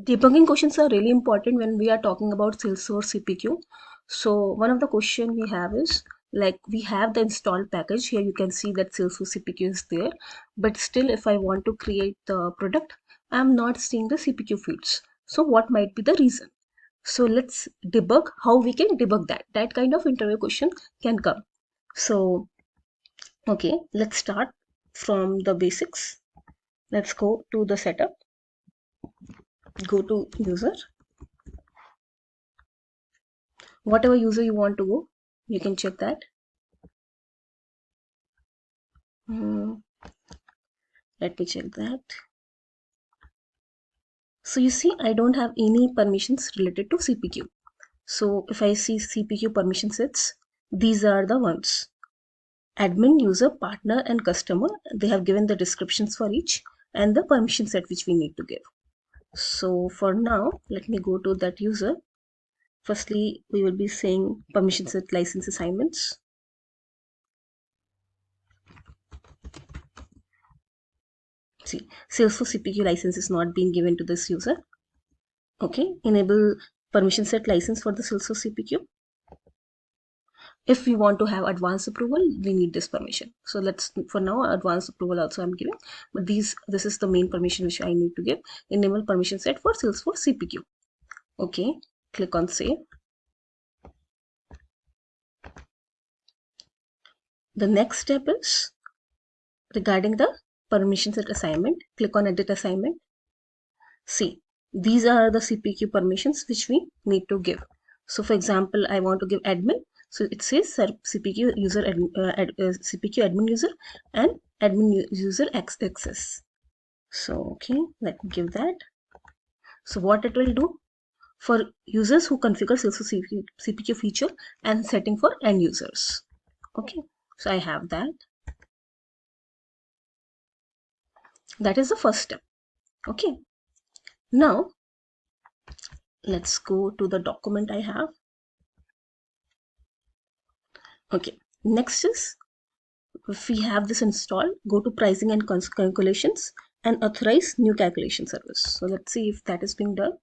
Debugging questions are really important when we are talking about Salesforce CPQ. So one of the question we have is, like, we have the installed package. Here you can see that Salesforce CPQ is there, but still if I want to create the product, I'm not seeing the CPQ fields. So what might be the reason? So let's debug how we can debug that. That kind of interview question can come. So, okay, let's start from the basics. Let's go to the setup, go to user. Whatever user you want to go, you can check that. Let me check that. So you see, I don't have any permissions related to CPQ. So if I see CPQ permission sets, these are the ones: admin, user, partner, and customer. They have given the descriptions for each and the permission set which we need to give. So for now, let me go to that user. Firstly, we will be saying permission set license assignments. See, Salesforce CPQ license is not being given to this user. Okay, enable permission set license for the Salesforce CPQ. If we want to have advanced approval, we need this permission. So let's, for now, advanced approval also I'm giving, but this is the main permission which I need to give. Enable permission set for Salesforce CPQ. Okay, click on save. The next step is regarding the permission set assignment. Click on edit assignment. See, these are the CPQ permissions which we need to give. So for example, I want to give admin. So it says CPQ user CPQ admin user and admin user access. So okay, let me give that. So what it will do for users who configure Salesforce CPQ feature and setting for end users. Okay, so I have that. That is the first step. Okay, now let's go to the document I have. Okay, next is, if we have this installed, go to pricing and calculations and authorize new calculation service. So let's see if that is being done.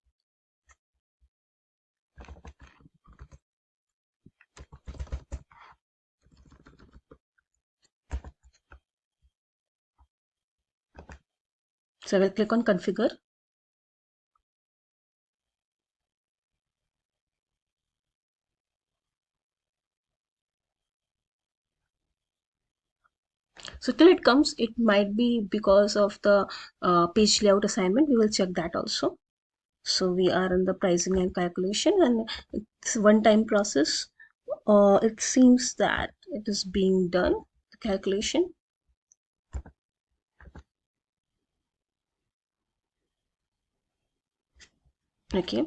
So I will click on configure. So till it comes, it might be because of the page layout assignment. We will check that also. So we are in the pricing and calculation, and it's a one-time process. It seems that it is being done, the calculation. Okay,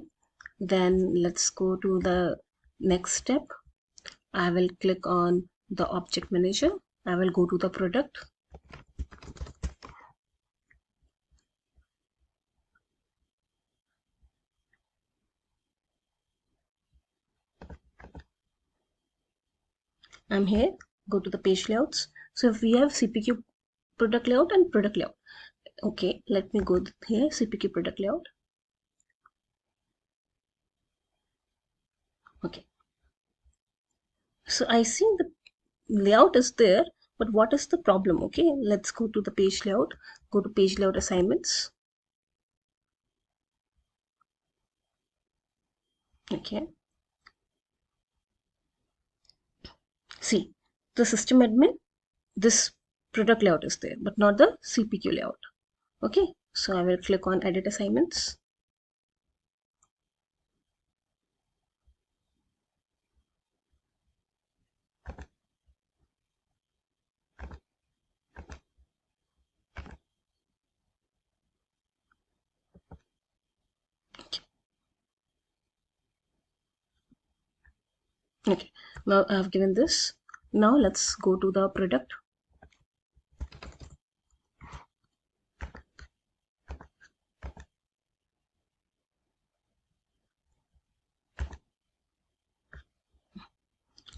then let's go to the next step. I will click on the object manager. I will go to the product. I'm here, go to the page layouts. So if we have CPQ product layout and product layout. Okay, let me go here, CPQ product layout. Okay. So I see the layout is there, but what is the problem? Okay, let's go to the page layout, go to page layout assignments. Okay. See, the system admin, this product layout is there, but not the CPQ layout. Okay, so I will click on edit assignments. Okay, now I have given this. Now let's go to the product.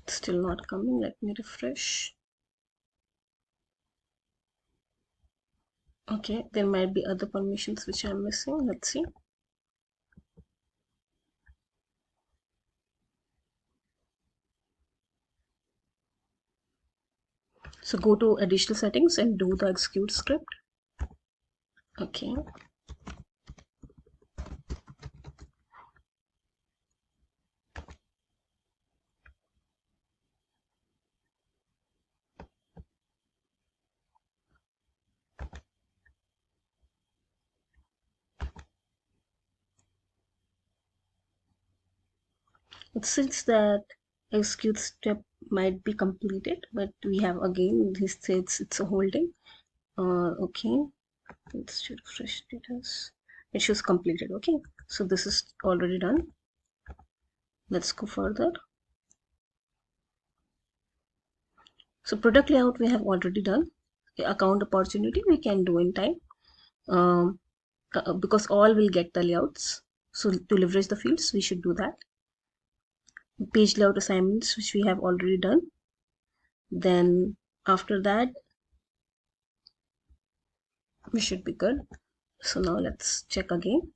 Still not coming. Let me refresh. Okay, there might be other permissions which I'm missing. Let's see. So go to additional settings and do the execute script. Okay. It says that execute step might be completed, but we have again this says it's a holding. Okay, let's refresh status. It shows completed. Okay, so this is already done. Let's go further. So product layout we have already done. Account opportunity we can do in time, because all will get the layouts. So to leverage the fields, we should do that. Page layout assignments, which we have already done. Then after that, we should be good. So now let's check again.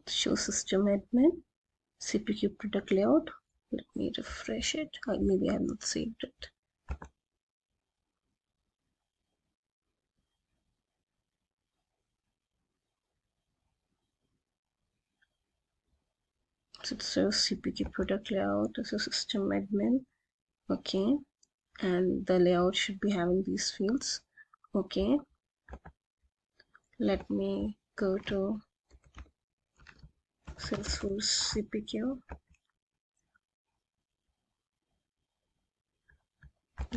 Show system admin, CPQ product layout. Let me refresh it. Maybe I have not saved it. So it says CPQ product layout as a system admin. Okay, and the layout should be having these fields. Okay, let me go to Salesforce CPQ.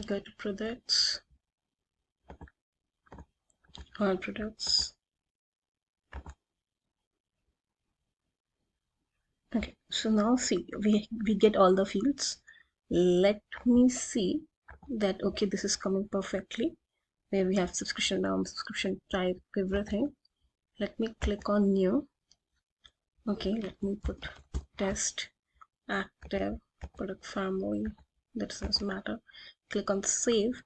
Go to products, all products. Okay, so now see, we get all the fields. Let me see that, okay, this is coming perfectly, where we have subscription name, subscription type, everything. Let me click on new. Okay, let me put test active product family. That doesn't matter. Click on save.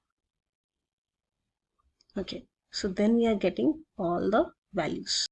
Okay, so then we are getting all the values.